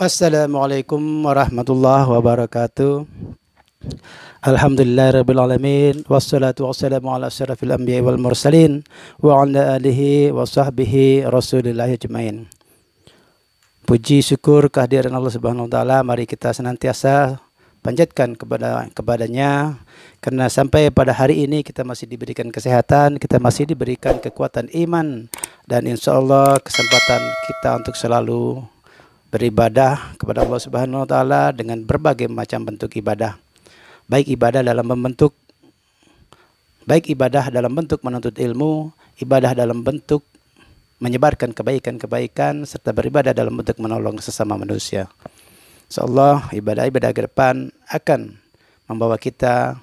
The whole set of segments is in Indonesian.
Assalamualaikum warahmatullahi wabarakatuh. Alhamdulillahirrabbilalamin. Wassalatu wassalamu ala asyrafil anbiya wal mursalin wa ala alihi wa sahbihi rasulillahi ajmain. Puji syukur kehadiran Allah Subhanahu wa taala, mari kita senantiasa panjatkan kepadanya, karena sampai pada hari ini kita masih diberikan kesehatan, kita masih diberikan kekuatan iman, dan insya Allah kesempatan kita untuk selalu beribadah kepada Allah Subhanahu wa taala dengan berbagai macam bentuk ibadah. Baik ibadah dalam bentuk menuntut ilmu, ibadah dalam bentuk menyebarkan kebaikan-kebaikan, serta beribadah dalam bentuk menolong sesama manusia. Insyaallah ibadah-ibadah ke depan akan membawa kita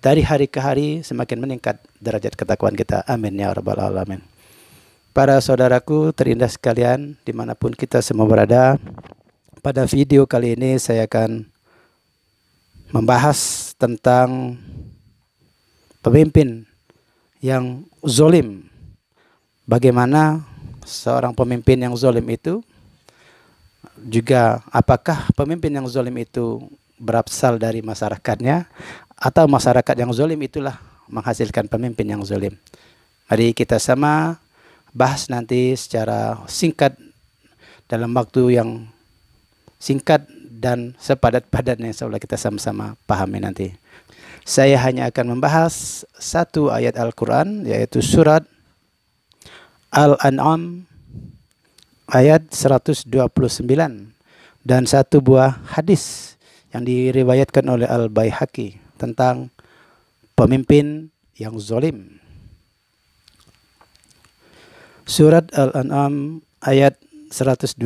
dari hari ke hari semakin meningkat derajat ketakwaan kita. Amin ya rabbal alamin. Para saudaraku terindah sekalian, dimanapun kita semua berada, pada video kali ini saya akan membahas tentang pemimpin yang zalim. Bagaimana seorang pemimpin yang zalim itu, juga apakah pemimpin yang zalim itu berasal dari masyarakatnya, atau masyarakat yang zalim itulah menghasilkan pemimpin yang zalim. Mari kita sama bahas nanti secara singkat dalam waktu yang singkat dan sepadat-padatnya, insyaallah kita sama-sama pahami nanti. Saya hanya akan membahas satu ayat Al-Quran, yaitu surat Al-An'am ayat 129, dan satu buah hadis yang diriwayatkan oleh Al-Baihaqi tentang pemimpin yang zalim. Surat Al-An'am ayat 129.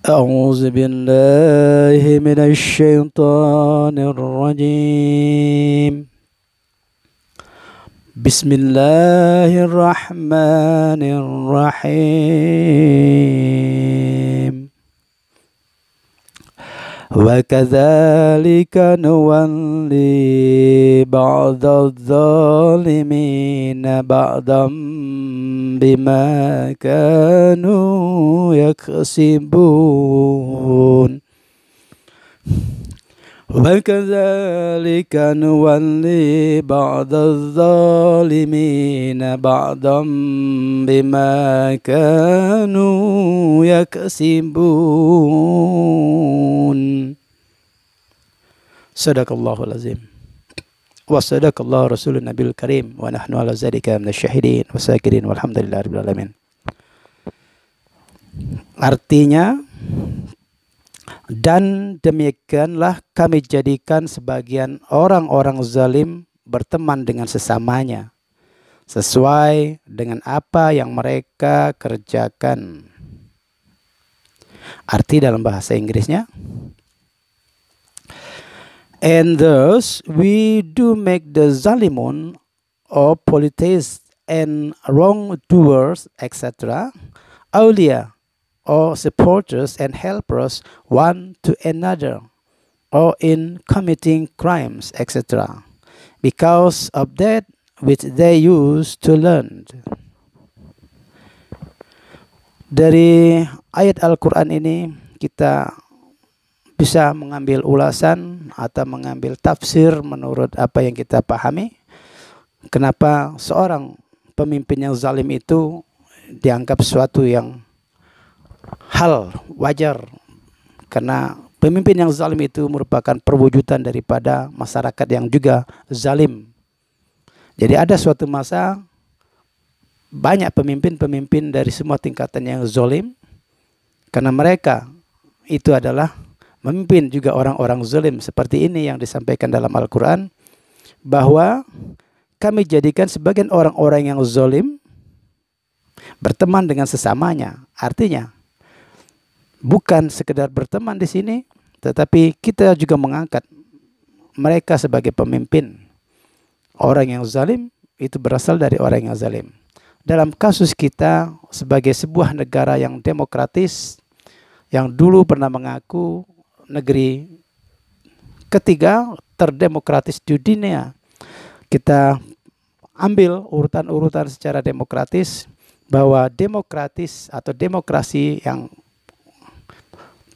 A'udzu billahi minasy syaithanir rajim. Bismillahirrahmanirrahim. وَكَذَلِكَ نُوَلِّي بَعْضَ الظَّالِمِينَ بَعْضًا بِمَا كَانُوا يَكْسِبُونَ وَكَذَلِكَ نُوَلِّي بَعْضَ الظَّالِمِينَ بَعْضًا بِمَا كَانُوا يَكْسِبُونَ. Sadaqallahul azim. Wa sadaqallahu rasulun nabil karim. Wa nahnu ala zalika minasyahidin wa syakirin walhamdulillahirabbil alamin. Artinya, dan demikianlah kami jadikan sebagian orang-orang zalim berteman dengan sesamanya sesuai dengan apa yang mereka kerjakan. Arti dalam bahasa Inggrisnya, and thus we do make the zalimun or polytheists and wrongdoers, etc., awliya or supporters and helpers one to another, or in committing crimes, etc., because of that which they used to learn. Dari ayat Al-Quran ini kita bisa mengambil ulasan atau mengambil tafsir menurut apa yang kita pahami. Kenapa seorang pemimpin yang zalim itu dianggap sesuatu yang hal wajar, karena pemimpin yang zalim itu merupakan perwujudan daripada masyarakat yang juga zalim. Jadi ada suatu masa banyak pemimpin-pemimpin dari semua tingkatan yang zalim, karena mereka itu adalah memimpin juga orang-orang zalim. Seperti ini yang disampaikan dalam Al-Quran, bahwa kami jadikan sebagian orang-orang yang zalim berteman dengan sesamanya. Artinya bukan sekedar berteman di sini, tetapi kita juga mengangkat mereka sebagai pemimpin. Orang yang zalim itu berasal dari orang yang zalim. Dalam kasus kita sebagai sebuah negara yang demokratis, yang dulu pernah mengaku negeri ketiga terdemokratis di dunia, kita ambil urutan-urutan secara demokratis, bahwa demokratis atau demokrasi yang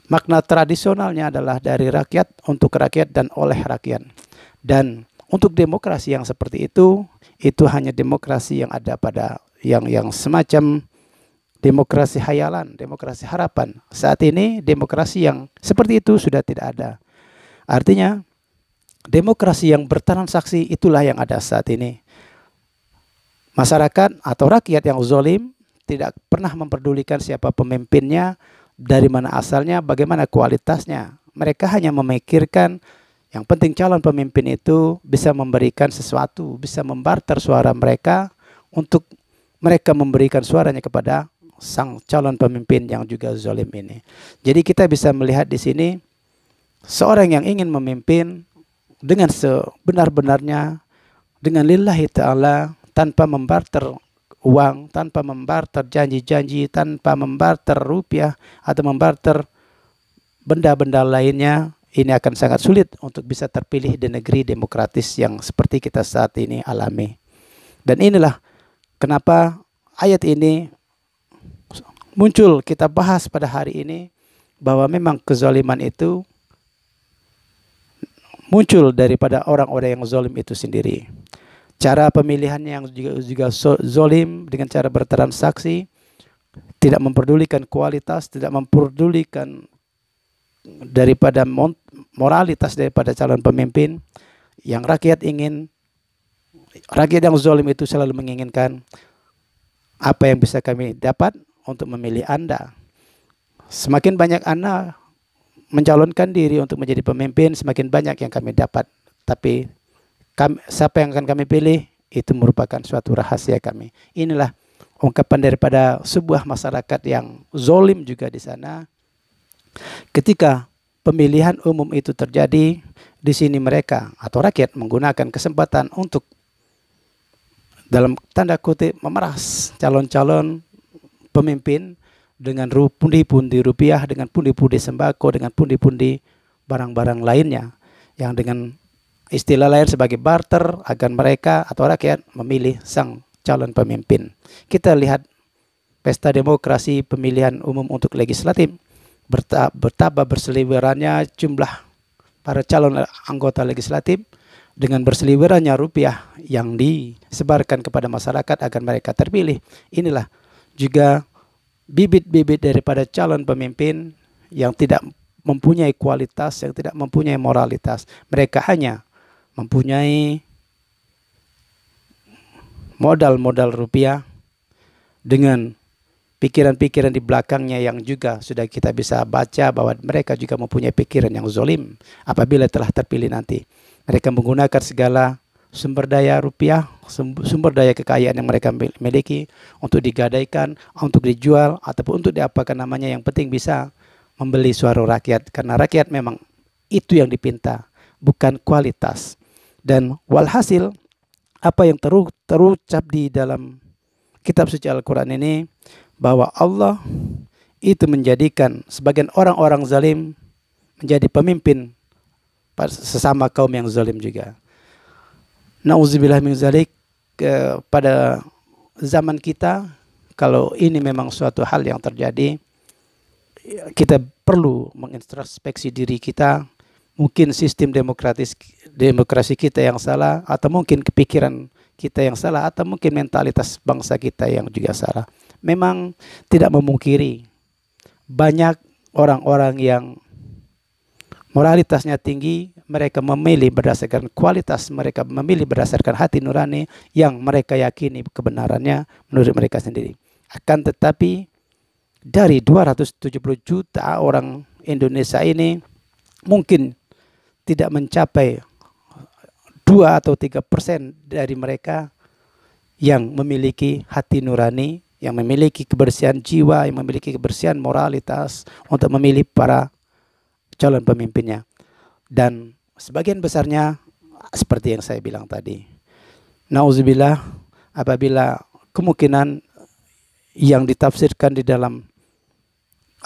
makna tradisionalnya adalah dari rakyat, untuk rakyat, dan oleh rakyat. Dan untuk demokrasi yang seperti itu hanya demokrasi yang ada pada yang semacam demokrasi hayalan, demokrasi harapan. Saat ini demokrasi yang seperti itu sudah tidak ada. Artinya demokrasi yang bertransaksi itulah yang ada saat ini. Masyarakat atau rakyat yang zalim tidak pernah memperdulikan siapa pemimpinnya, dari mana asalnya, bagaimana kualitasnya. Mereka hanya memikirkan yang penting calon pemimpin itu bisa memberikan sesuatu, bisa membarter suara mereka untuk mereka memberikan suaranya kepada sang calon pemimpin yang juga zalim ini. Jadi kita bisa melihat di sini seorang yang ingin memimpin dengan sebenar-benarnya, dengan lillahi ta'ala, tanpa membarter uang, tanpa membarter janji-janji, tanpa membarter rupiah atau membarter benda-benda lainnya, ini akan sangat sulit untuk bisa terpilih di negeri demokratis yang seperti kita saat ini alami. Dan inilah kenapa ayat ini muncul, kita bahas pada hari ini, bahwa memang kezaliman itu muncul daripada orang-orang yang zalim itu sendiri. Cara pemilihannya yang juga zalim, dengan cara bertransaksi, tidak memperdulikan kualitas, tidak memperdulikan daripada moralitas daripada calon pemimpin. Yang rakyat ingin, rakyat yang zalim itu selalu menginginkan apa yang bisa kami dapat untuk memilih Anda. Semakin banyak Anda mencalonkan diri untuk menjadi pemimpin, semakin banyak yang kami dapat. Tapi siapa yang akan kami pilih, itu merupakan suatu rahasia kami. Inilah ungkapan daripada sebuah masyarakat yang zalim juga di sana. Ketika pemilihan umum itu terjadi, di sini mereka atau rakyat menggunakan kesempatan untuk dalam tanda kutip memeras calon-calon pemimpin dengan pundi-pundi rupiah, dengan pundi-pundi sembako, dengan pundi-pundi barang-barang lainnya, yang dengan istilah lain sebagai barter agar mereka atau rakyat memilih sang calon pemimpin. Kita lihat pesta demokrasi pemilihan umum untuk legislatif, bertambah berseliwerannya jumlah para calon anggota legislatif, dengan berseliwerannya rupiah yang disebarkan kepada masyarakat agar mereka terpilih. Inilah juga bibit-bibit daripada calon pemimpin yang tidak mempunyai kualitas, yang tidak mempunyai moralitas. Mereka hanya mempunyai modal-modal rupiah dengan pikiran-pikiran di belakangnya yang juga sudah kita bisa baca bahwa mereka juga mempunyai pikiran yang zalim apabila telah terpilih nanti. Mereka menggunakan segala sumber daya rupiah, sumber daya kekayaan yang mereka miliki untuk digadaikan, untuk dijual, ataupun untuk diapakan namanya, yang penting bisa membeli suara rakyat. Karena rakyat memang itu yang dipinta, bukan kualitas. Dan walhasil apa yang terucap di dalam kitab suci Al-Quran ini, bahwa Allah itu menjadikan sebagian orang-orang zalim menjadi pemimpin sesama kaum yang zalim juga. Nauzubillah min zalik. Pada zaman kita, kalau ini memang suatu hal yang terjadi, kita perlu mengintrospeksi diri kita. Mungkin sistem demokrasi kita yang salah, atau mungkin kepikiran kita yang salah, atau mungkin mentalitas bangsa kita yang juga salah. Memang tidak memungkiri banyak orang-orang yang moralitasnya tinggi, mereka memilih berdasarkan kualitas, mereka memilih berdasarkan hati nurani yang mereka yakini kebenarannya menurut mereka sendiri. Akan tetapi dari 270 juta orang Indonesia ini, mungkin tidak mencapai 2 atau 3% dari mereka yang memiliki hati nurani, yang memiliki kebersihan jiwa, yang memiliki kebersihan moralitas untuk memilih para calon pemimpinnya. Dan sebagian besarnya seperti yang saya bilang tadi. Nauzubillah, apabila kemungkinan yang ditafsirkan di dalam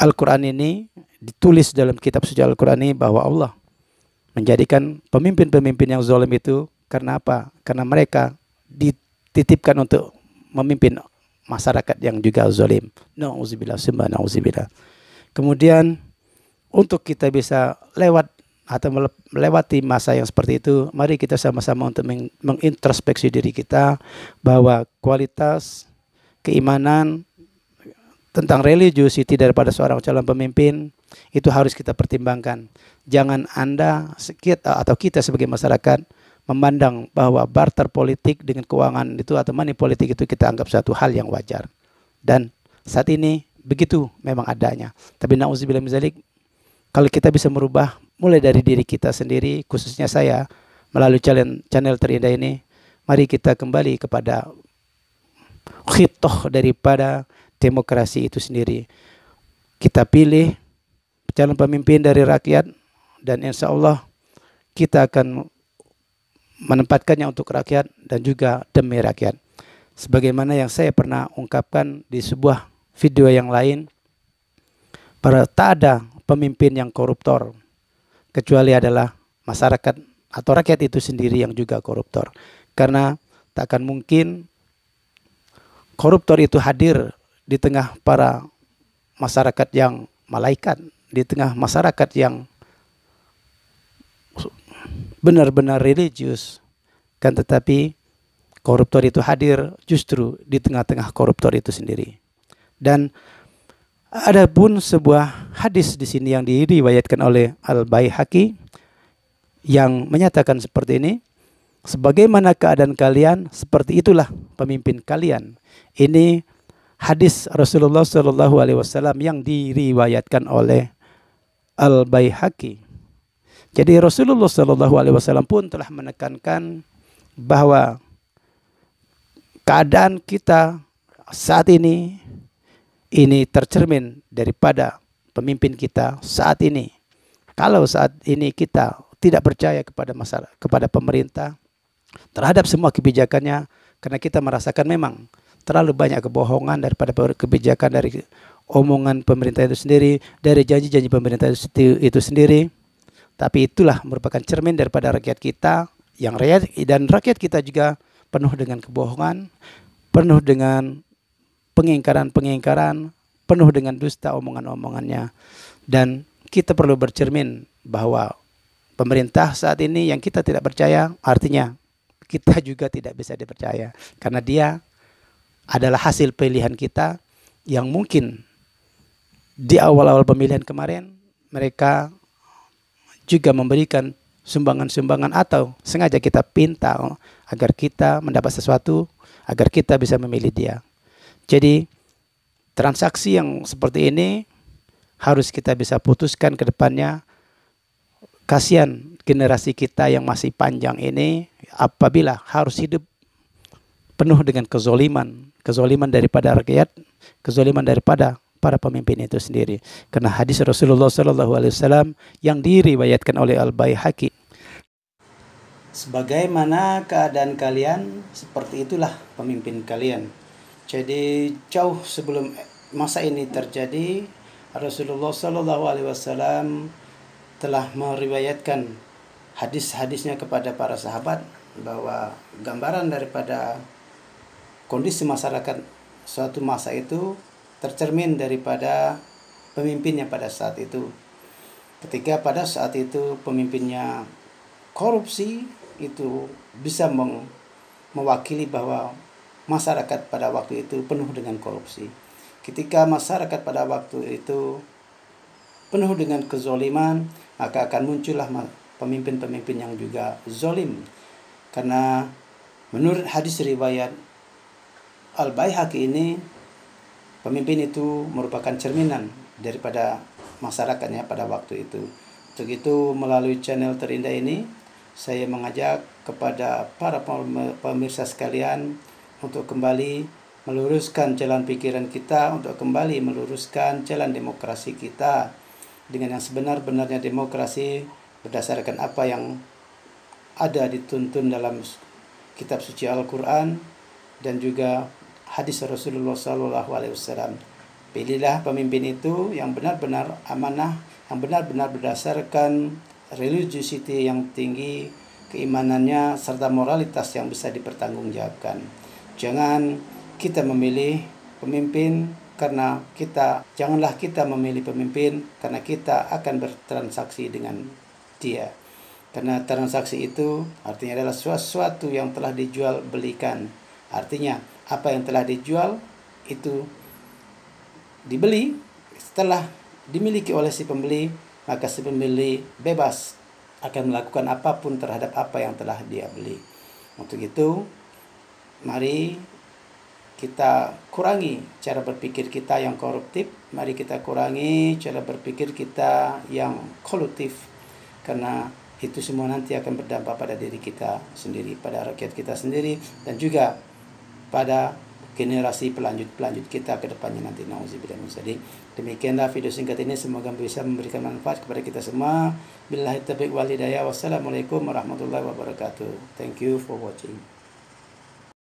Al-Quran ini, ditulis dalam kitab suci Al-Quran ini, bahwa Allah menjadikan pemimpin-pemimpin yang zalim itu karena apa? Karena mereka dititipkan untuk memimpin masyarakat yang juga zalim. Nauzubillah summa nauzubillah. Kemudian untuk kita bisa lewat atau melewati masa yang seperti itu, mari kita sama-sama untuk mengintrospeksi diri kita bahwa kualitas keimanan tentang religiosity daripada seorang calon pemimpin itu harus kita pertimbangkan. Jangan Anda atau kita sebagai masyarakat memandang bahwa barter politik dengan keuangan itu atau money politik itu kita anggap satu hal yang wajar. Dan saat ini begitu memang adanya. Tapi nauzubillah min dzalik, kalau kita bisa merubah mulai dari diri kita sendiri, khususnya saya melalui channel Terindah ini, mari kita kembali kepada khitoh daripada demokrasi itu sendiri. Kita pilih calon pemimpin dari rakyat dan insya Allah kita akan menempatkannya untuk rakyat dan juga demi rakyat. Sebagaimana yang saya pernah ungkapkan di sebuah video yang lain, tak ada pemimpin yang koruptor kecuali adalah masyarakat atau rakyat itu sendiri yang juga koruptor. Karena tak akan mungkin koruptor itu hadir di tengah para masyarakat yang malaikat, di tengah masyarakat yang benar-benar religius, kan tetapi koruptor itu hadir justru di tengah-tengah koruptor itu sendiri. Dan ada pun sebuah hadis di sini yang diriwayatkan oleh Al-Baihaqi yang menyatakan seperti ini, sebagaimana keadaan kalian, seperti itulah pemimpin kalian. Ini hadis Rasulullah SAW yang diriwayatkan oleh Al-Baihaqi. Jadi Rasulullah SAW pun telah menekankan bahwa keadaan kita saat ini tercermin daripada pemimpin kita saat ini. Kalau saat ini kita tidak percaya kepada pemerintah terhadap semua kebijakannya, karena kita merasakan memang terlalu banyak kebohongan daripada kebijakan dari omongan pemerintah itu sendiri, dari janji-janji pemerintah itu sendiri. Tapi itulah merupakan cermin daripada rakyat kita, dan rakyat kita juga penuh dengan kebohongan, penuh dengan pengingkaran, penuh dengan dusta omongan-omongannya. Dan kita perlu bercermin bahwa pemerintah saat ini yang kita tidak percaya, artinya kita juga tidak bisa dipercaya. Karena dia adalah hasil pilihan kita yang mungkin di awal-awal pemilihan kemarin mereka juga memberikan sumbangan-sumbangan atau sengaja kita pinta agar kita mendapat sesuatu, agar kita bisa memilih dia. Jadi transaksi yang seperti ini harus kita bisa putuskan ke depannya. Kasihan generasi kita yang masih panjang ini apabila harus hidup penuh dengan kezoliman daripada rakyat, kezoliman daripada para pemimpin itu sendiri. Karena hadis Rasulullah SAW yang diriwayatkan oleh Al-Baihaqi, sebagaimana keadaan kalian, seperti itulah pemimpin kalian. Jadi jauh sebelum masa ini terjadi, Rasulullah SAW telah meriwayatkan hadis-hadisnya kepada para sahabat bahwa gambaran daripada kondisi masyarakat suatu masa itu tercermin daripada pemimpinnya pada saat itu. Ketika pada saat itu pemimpinnya korupsi, itu bisa mewakili bahwa masyarakat pada waktu itu penuh dengan korupsi. Ketika masyarakat pada waktu itu penuh dengan kezoliman, maka akan muncullah pemimpin-pemimpin yang juga zolim. Karena menurut hadis riwayat Al-Baihaqi ini, pemimpin itu merupakan cerminan daripada masyarakatnya pada waktu itu. Untuk itu melalui channel Terindah ini, saya mengajak kepada para pemirsa sekalian untuk kembali meluruskan jalan pikiran kita, untuk kembali meluruskan jalan demokrasi kita dengan yang sebenar-benarnya demokrasi berdasarkan apa yang ada dituntun dalam kitab suci Al-Quran dan juga hadis Rasulullah SAW. Pilihlah pemimpin itu yang benar-benar amanah, yang benar-benar berdasarkan religiosity yang tinggi, keimanannya serta moralitas yang bisa dipertanggungjawabkan. Jangan kita memilih pemimpin janganlah kita memilih pemimpin karena kita akan bertransaksi dengan dia. Karena transaksi itu artinya adalah sesuatu yang telah dijual belikan. Artinya apa yang telah dijual itu dibeli, setelah dimiliki oleh si pembeli, maka si pembeli bebas akan melakukan apapun terhadap apa yang telah dia beli. Untuk itu, mari kita kurangi cara berpikir kita yang koruptif, mari kita kurangi cara berpikir kita yang kolutif, karena itu semua nanti akan berdampak pada diri kita sendiri, pada rakyat kita sendiri, dan juga pada generasi pelanjut kita ke depannya nanti. Nauzubillah min dzalik. Demikianlah video singkat ini, semoga bisa memberikan manfaat kepada kita semua. Billahi taufiq wal hidayah. Wassalamualaikum warahmatullahi wabarakatuh. Thank you for watching.